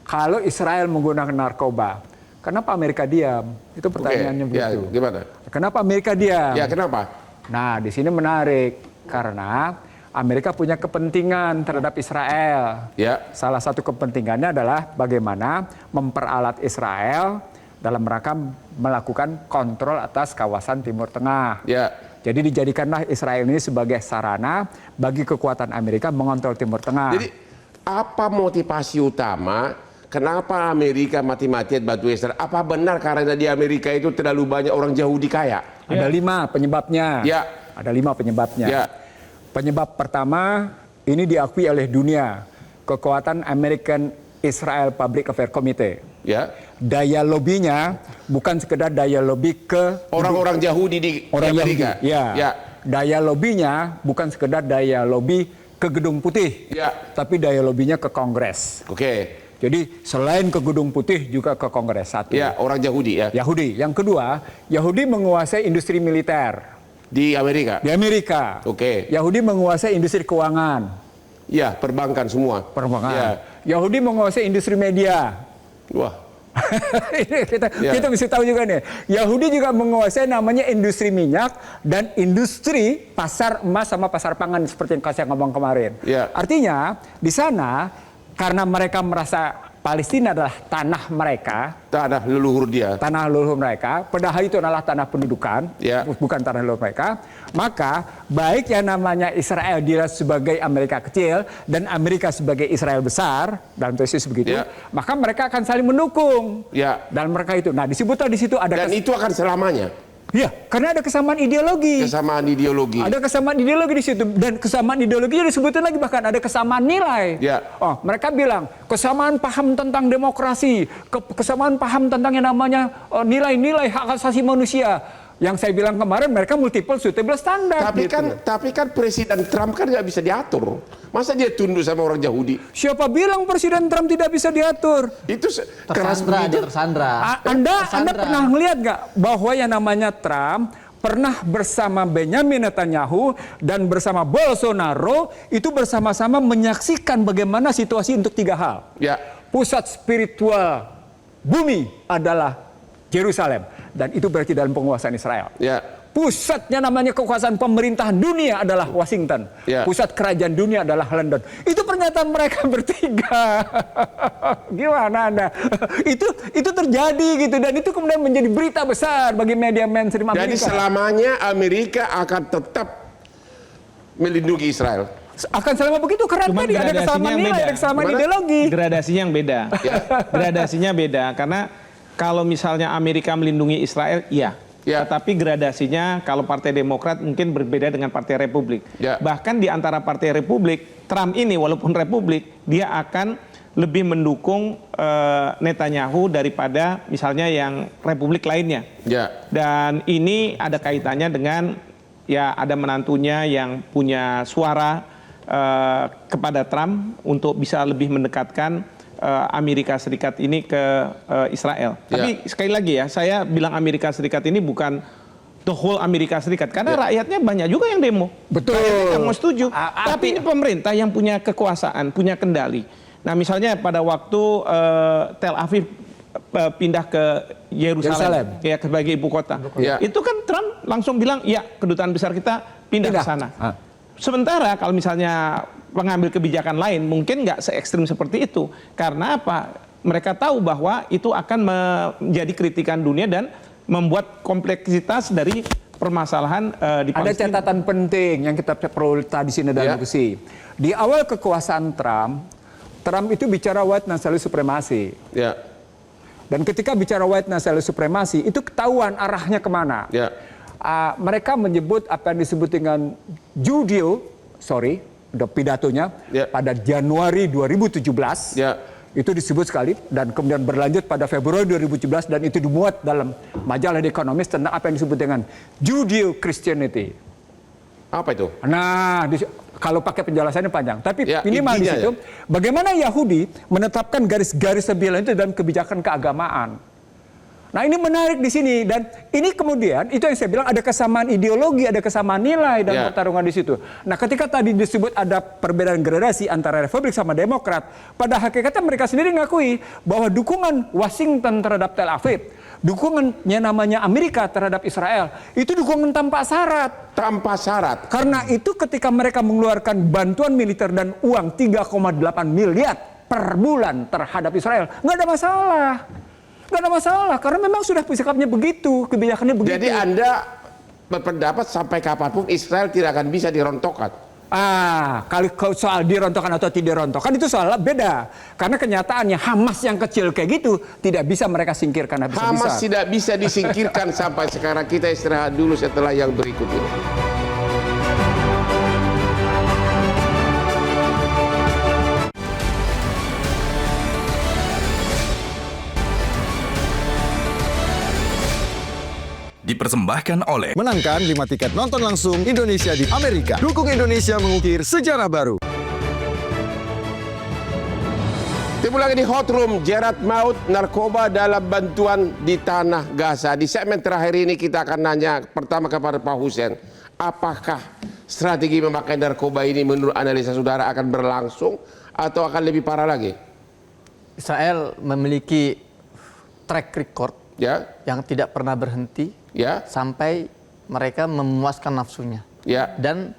kalau Israel menggunakan narkoba, kenapa Amerika diam? Itu pertanyaannya begitu. Ya, gimana? Kenapa Amerika diam? Ya, kenapa? Nah, di sini menarik karena Amerika punya kepentingan terhadap Israel. Ya. Salah satu kepentingannya adalah bagaimana memperalat Israel dalam rangka melakukan kontrol atas kawasan Timur Tengah. Ya. Jadi dijadikanlah Israel ini sebagai sarana bagi kekuatan Amerika mengontrol Timur Tengah. Jadi apa motivasi utama kenapa Amerika mati-matian bantu Israel? Apa benar karena di Amerika itu terlalu banyak orang Yahudi kaya? Ada 5 penyebabnya. Ya. Ada 5 penyebabnya. Ya. Penyebab pertama, ini diakui oleh dunia, kekuatan American Israel Public Affairs Committee. Ya. Daya lobbynya bukan sekedar daya lobby ke Orang-orang Yahudi di Amerika. Yahudi. Ya. Daya lobbynya bukan sekedar daya lobby ke Gedung Putih, Ya. tapi daya lobbynya ke Kongres. Oke. Jadi selain ke Gedung Putih juga ke Kongres. Satu. Ya, orang Yahudi ya. Yahudi. Yang kedua, Yahudi menguasai industri militer. Di Amerika. Di Amerika. Oke. Yahudi menguasai industri keuangan. Ya, perbankan semua. Perbankan. Ya. Yahudi menguasai industri media. Wah. Kita mesti tahu juga nih. Yahudi juga menguasai namanya industri minyak dan industri pasar emas sama pasar pangan seperti yang saya ngomong kemarin. Ya. Artinya di sana karena mereka merasa Palestina adalah tanah mereka, Tanah leluhur dia. tanah leluhur mereka, padahal itu adalah tanah pendudukan, Ya. bukan tanah leluhur mereka. Maka baik yang namanya Israel dilihat sebagai Amerika kecil dan Amerika sebagai Israel besar dalam posisi begitu, Ya. maka mereka akan saling mendukung. Ya. Dalam mereka itu. Nah, disebutlah di situ ada Dan itu akan selamanya. ya, karena ada kesamaan ideologi. Kesamaan ideologi. Ada kesamaan ideologi di situ, dan kesamaan ideologinya disebutkan lagi, bahkan ada kesamaan nilai. Ya. Oh, mereka bilang kesamaan paham tentang demokrasi, kesamaan paham tentang yang namanya nilai-nilai hak asasi manusia. Yang saya bilang kemarin, mereka multiple suitable standard. Tapi kan Presiden Trump kan nggak bisa diatur. Masa dia tunduk sama orang Yahudi? Siapa bilang Presiden Trump tidak bisa diatur? Itu keras begitu. Tersandra. Anda pernah melihat nggak bahwa yang namanya Trump pernah bersama Benjamin Netanyahu dan bersama Bolsonaro itu bersama-sama menyaksikan bagaimana situasi untuk 3 hal. Ya. Pusat spiritual bumi adalah Yerusalem, dan itu berarti dalam penguasaan Israel. Ya. pusatnya namanya kekuasaan pemerintahan dunia adalah Washington. Pusat kerajaan dunia adalah London. Itu pernyataan mereka bertiga. Gimana Anda? Itu terjadi gitu, dan itu kemudian menjadi berita besar bagi media mainstream Amerika. Jadi selamanya Amerika akan tetap melindungi Israel. Akan selama begitu karena Cuman tadi ada kesamaan nilai, ada kesamaan ideologi. Gradasinya yang beda. Gradasinya beda karena kalau misalnya Amerika melindungi Israel, iya. Tetapi gradasinya kalau Partai Demokrat mungkin berbeda dengan Partai Republik. Bahkan di antara Partai Republik, Trump ini walaupun Republik, dia akan lebih mendukung Netanyahu daripada misalnya yang Republik lainnya. Dan ini ada kaitannya dengan ya ada menantunya yang punya suara kepada Trump untuk bisa lebih mendekatkan Amerika Serikat ini ke Israel. Tapi sekali lagi ya, saya bilang Amerika Serikat ini bukan the whole Amerika Serikat. Karena rakyatnya banyak juga yang demo. Betul. Rakyatnya nggak mau setuju. Tapi ini pemerintah yang punya kekuasaan, punya kendali. Nah misalnya pada waktu Tel Aviv pindah ke Yerusalem, ya sebagai ibu kota. Itu kan Trump langsung bilang, ya kedutaan besar kita pindah ke sana. Sementara kalau misalnya pengambil kebijakan lain mungkin nggak se-ekstrim seperti itu. Karena apa? Mereka tahu bahwa itu akan menjadi kritikan dunia dan membuat kompleksitas dari permasalahan di Palestina. Ada catatan penting yang kita perlu tadi sini dalam diskusi. Di awal kekuasaan Trump itu bicara white nationalist supremacy. Dan ketika bicara white nationalist supremacy itu ketahuan arahnya kemana. Mereka menyebut apa yang disebut dengan pidatonya pada Januari 2017 itu disebut sekali, dan kemudian berlanjut pada Februari 2017 dan itu dimuat dalam majalah The Economist tentang apa yang disebut dengan Judeo-Christianity. Apa itu? Nah, kalau pakai penjelasannya panjang, tapi minimal di situ bagaimana Yahudi menetapkan garis-garis sembilan itu dalam kebijakan keagamaan. Nah ini menarik di sini, dan ini kemudian itu yang saya bilang ada kesamaan ideologi, ada kesamaan nilai dalam pertarungan di situ. Nah ketika tadi disebut ada perbedaan gradasi antara Republik sama Demokrat, pada hakikatnya mereka sendiri ngakui bahwa dukungan Washington terhadap Tel Aviv, dukungannya namanya Amerika terhadap Israel, itu dukungan tanpa syarat. Tanpa syarat. Karena itu ketika mereka mengeluarkan bantuan militer dan uang 3,8 miliar per bulan terhadap Israel, nggak ada masalah. Nggak ada masalah, karena memang sudah sikapnya begitu, kebijakannya begitu. Jadi Anda berpendapat sampai kapanpun Israel tidak akan bisa dirontokkan? Kalau soal dirontokkan atau tidak dirontokkan itu soal beda. Karena kenyataannya Hamas yang kecil kayak gitu tidak bisa mereka singkirkan habis-habisan. Hamas tidak bisa disingkirkan sampai sekarang. Kita istirahat dulu setelah yang berikut ini. Dipersembahkan oleh Menangkan 5 tiket nonton langsung Indonesia di Amerika. Dukung Indonesia mengukir sejarah baru. Ketemu lagi di Hot Room, jerat maut narkoba dalam bantuan di Tanah Gaza. Di segmen terakhir ini kita akan nanya pertama kepada Pak Hussein. Apakah strategi memakai narkoba ini menurut analisa saudara akan berlangsung atau akan lebih parah lagi? Israel memiliki track record yang tidak pernah berhenti sampai mereka memuaskan nafsunya. Dan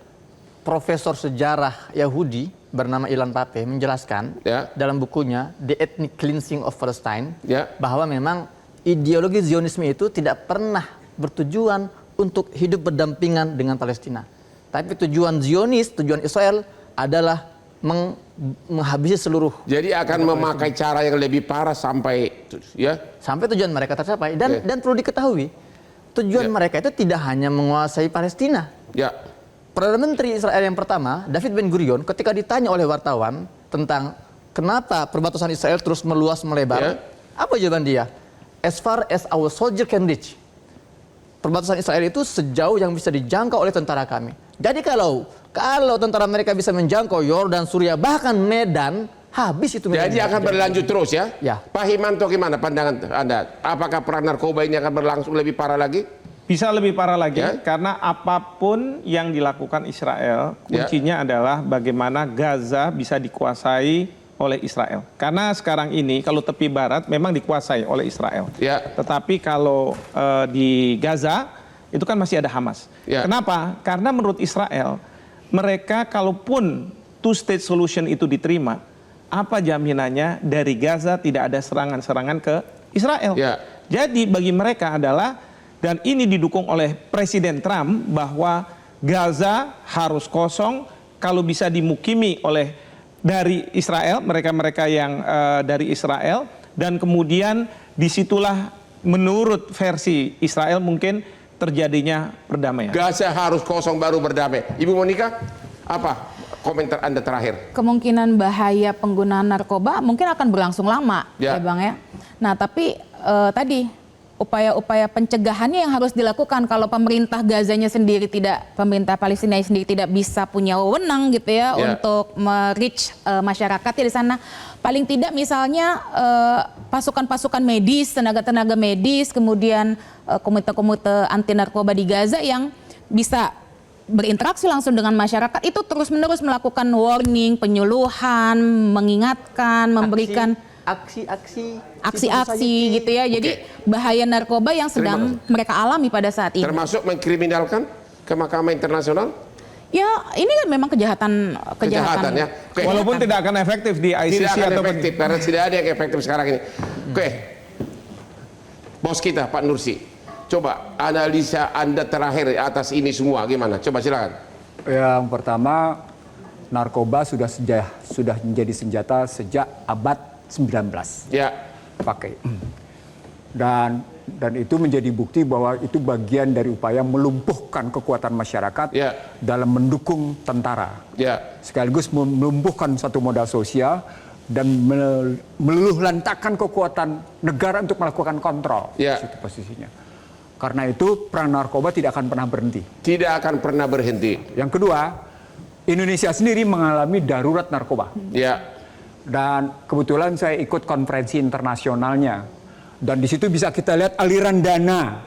profesor sejarah Yahudi bernama Ilan Pappé menjelaskan dalam bukunya The Ethnic Cleansing of Palestine bahwa memang ideologi Zionisme itu tidak pernah bertujuan untuk hidup berdampingan dengan Palestina. Tapi tujuan Zionis, tujuan Israel adalah menghabisi seluruh. Jadi akan memakai cara yang lebih parah sampai sampai tujuan mereka tercapai. Dan perlu diketahui tujuan mereka itu tidak hanya menguasai Palestina. Perdana Menteri Israel yang pertama, David Ben Gurion, ketika ditanya oleh wartawan tentang kenapa perbatasan Israel terus meluas melebar, apa jawaban dia? As far as our soldier can reach. Perbatasan Israel itu sejauh yang bisa dijangkau oleh tentara kami. Jadi kalau tentara mereka bisa menjangkau Yordan, Suriah, bahkan Medan, habis itu. Jadi akan berlanjut terus ya? Pak Himanto, gimana pandangan Anda? Apakah perang narkoba ini akan berlangsung lebih parah lagi? Bisa lebih parah lagi, karena apapun yang dilakukan Israel, kuncinya adalah bagaimana Gaza bisa dikuasai oleh Israel. Karena sekarang ini kalau tepi barat memang dikuasai oleh Israel. Tetapi kalau di Gaza itu kan masih ada Hamas. Kenapa? Karena menurut Israel, mereka kalaupun two-state solution itu diterima, apa jaminannya dari Gaza tidak ada serangan-serangan ke Israel? Jadi bagi mereka adalah, dan ini didukung oleh Presiden Trump, bahwa Gaza harus kosong, kalau bisa dimukimi oleh dari Israel, mereka-mereka yang dari Israel, dan kemudian disitulah menurut versi Israel mungkin terjadinya perdamaian. Gaza harus kosong baru berdamai. Ibu Monica, apa komentar Anda terakhir? Kemungkinan bahaya penggunaan narkoba mungkin akan berlangsung lama, ya Bang ya. Nah tapi tadi upaya-upaya pencegahannya yang harus dilakukan kalau pemerintah Gazanya sendiri tidak, pemerintah Palestina sendiri tidak bisa punya wewenang gitu ya untuk me-reach masyarakatnya di sana. Paling tidak misalnya pasukan-pasukan medis, tenaga-tenaga medis, kemudian komite-komite anti narkoba di Gaza yang bisa berinteraksi langsung dengan masyarakat, itu terus-menerus melakukan warning, penyuluhan, mengingatkan, memberikan aksi-aksi gitu ya. Jadi bahaya narkoba yang sedang mereka alami pada saat ini. Termasuk mengkriminalkan ke Mahkamah Internasional? Ya, ini kan memang kejahatan ya. Walaupun tidak akan efektif di ICC tidak akan atau efektif karena tidak ada yang efektif sekarang ini. Bos kita Pak Nursi, coba analisa Anda terakhir atas ini semua gimana? Coba silakan. Yang pertama, narkoba sudah menjadi senjata sejak abad 19. Pakai. Dan itu menjadi bukti bahwa itu bagian dari upaya melumpuhkan kekuatan masyarakat dalam mendukung tentara. Sekaligus melumpuhkan satu modal sosial dan meluluhlantakkan kekuatan negara untuk melakukan kontrol. Itu posisinya. Karena itu perang narkoba tidak akan pernah berhenti. Tidak akan pernah berhenti. Yang kedua, Indonesia sendiri mengalami darurat narkoba. Dan kebetulan saya ikut konferensi internasionalnya. Dan di situ bisa kita lihat aliran dana.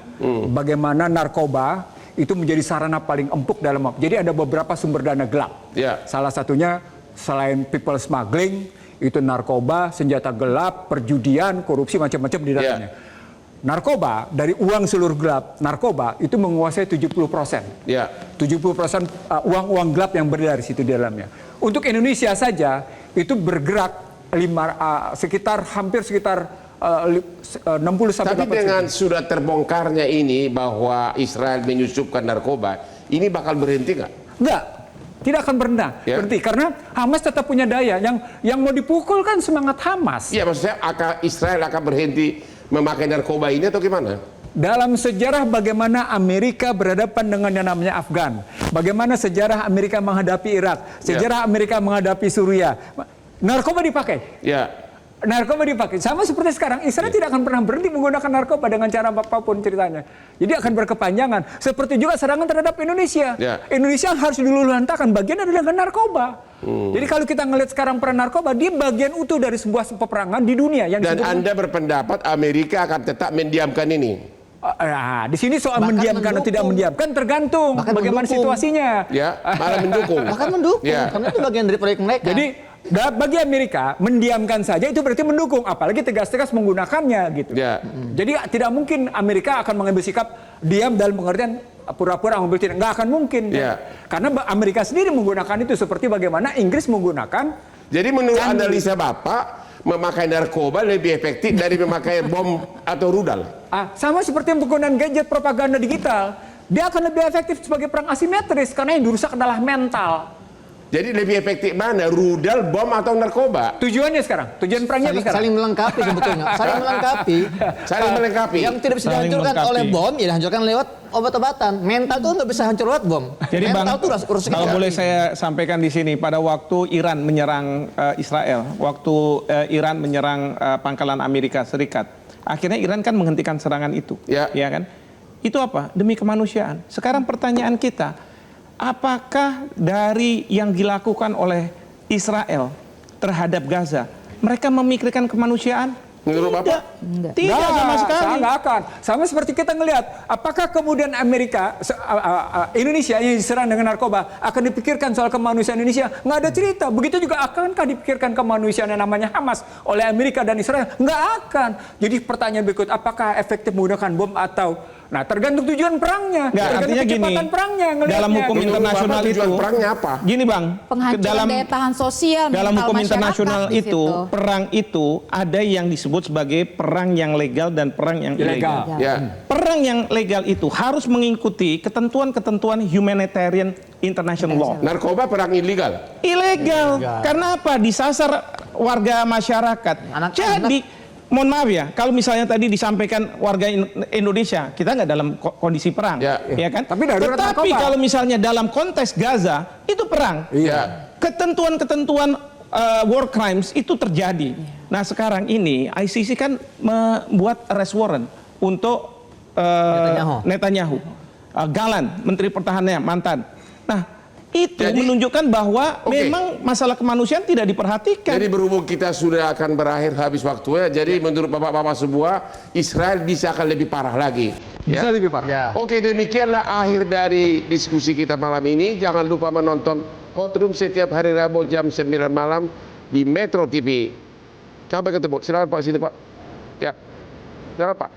Bagaimana narkoba itu menjadi sarana paling empuk dalam. Jadi ada beberapa sumber dana gelap. Salah satunya selain people smuggling, itu narkoba, senjata gelap, perjudian, korupsi, macam-macam di dalamnya. Narkoba, dari uang seluruh gelap, narkoba itu menguasai 70%. 70% uang-uang gelap yang beredar di situ di dalamnya. Untuk Indonesia saja, itu bergerak sekitar 60-80%. Tapi dengan sudah terbongkarnya ini bahwa Israel menyusupkan narkoba, ini bakal berhenti nggak? Enggak. Tidak akan berhenti karena Hamas tetap punya daya. Yang mau dipukul kan semangat Hamas. Iya, maksudnya Israel akan berhenti memakai narkoba ini atau gimana? Dalam sejarah bagaimana Amerika berhadapan dengan yang namanya Afgan, bagaimana sejarah Amerika menghadapi Irak, sejarah Amerika menghadapi Suriah, narkoba dipakai. Narkoba dipakai. Sama seperti sekarang, Israel tidak akan pernah berhenti menggunakan narkoba dengan cara apapun ceritanya. Jadi akan berkepanjangan. Seperti juga serangan terhadap Indonesia. Indonesia harus diluluhlantakkan, bagian adalah dengan narkoba. Jadi kalau kita ngelihat sekarang peran narkoba, dia bagian utuh dari sebuah peperangan di dunia. Dan Anda berpendapat Amerika akan tetap mendiamkan ini? Di sini soal mendiamkan atau tidak mendiamkan tergantung bagaimana situasinya. Malah mendukung. Bahkan mendukung, karena itu bagian dari proyek mereka. Jadi bagi Amerika mendiamkan saja itu berarti mendukung, apalagi tegas-tegas menggunakannya gitu. Jadi tidak mungkin Amerika akan mengambil sikap diam dalam pengertian pura-pura mengambil tindakan, nggak akan mungkin. Karena Amerika sendiri menggunakan itu seperti bagaimana Inggris menggunakan. Jadi menurut analisa Bapak, memakai narkoba lebih efektif dari memakai bom atau rudal? Sama seperti penggunaan gadget propaganda digital, dia akan lebih efektif sebagai perang asimetris karena yang dirusak adalah mental. Jadi lebih efektif mana, rudal, bom atau narkoba? Tujuannya sekarang, tujuan perangnya sekarang. Saling melengkapi sebetulnya. Saling melengkapi. Yang tidak bisa dihancurkan oleh bom, ya dihancurkan lewat obat-obatan. Mental itu nggak bisa hancur lewat bom. Jadi mental itu urus kalau boleh saya sampaikan di sini, pada waktu Iran menyerang Israel, waktu Iran menyerang pangkalan Amerika Serikat, akhirnya Iran kan menghentikan serangan itu, ya kan? Itu apa? Demi kemanusiaan. Sekarang pertanyaan kita, apakah dari yang dilakukan oleh Israel terhadap Gaza, mereka memikirkan kemanusiaan? Menurut Bapak? Tidak sama sekali. Nggak akan. Sama seperti kita ngelihat, apakah kemudian Indonesia yang diserang dengan narkoba akan dipikirkan soal kemanusiaan Indonesia? Nggak ada cerita. Begitu juga akankah dipikirkan kemanusiaan yang namanya Hamas oleh Amerika dan Israel? Nggak akan. Jadi pertanyaan berikut, apakah efektif menggunakan bom atau Nah, tergantung tujuan perangnya, Nggak, tergantung artinya gini, kecepatan perangnya. ngelihatnya. dalam hukum Menurut internasional Bapak tujuan itu, perangnya apa? Gini Bang, Penghancuran dalam daya tahan sosial dalam mental hukum masyarakat internasional di itu, situ. perang itu ada yang disebut sebagai perang yang legal dan perang yang ilegal. Ya. Perang yang legal itu harus mengikuti ketentuan-ketentuan humanitarian international law. Narkoba perang ilegal. Ilegal. Karena apa? Disasar warga masyarakat. Jadi, mohon maaf ya, kalau misalnya tadi disampaikan warga Indonesia, kita nggak dalam kondisi perang, Ya. ya kan? Tapi darurat Tetapi narkoba. kalau misalnya dalam konteks Gaza, itu perang. Iya. Ketentuan-ketentuan war crimes itu terjadi. Nah sekarang ini ICC kan membuat arrest warrant untuk Netanyahu. Galan, Menteri Pertahanannya mantan. Nah itu Jadi- menunjukkan bahwa Oke. memang masalah kemanusiaan tidak diperhatikan. Jadi berhubung kita sudah akan berakhir habis waktunya, jadi menurut bapak-bapak semua, Israel bisa akan lebih parah lagi. Bisa lebih parah. Ya. Oke, demikianlah akhir dari diskusi kita malam ini. Jangan lupa menonton Courtroom setiap hari Rabu jam 9 malam di Metro TV. Sampai ketemu. Silakan Pak, sini Pak. Ya, silakan Pak.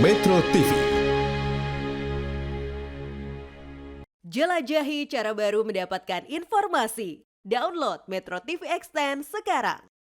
Metro TV. Jelajahi cara baru mendapatkan informasi. Download Metro TV Extend sekarang.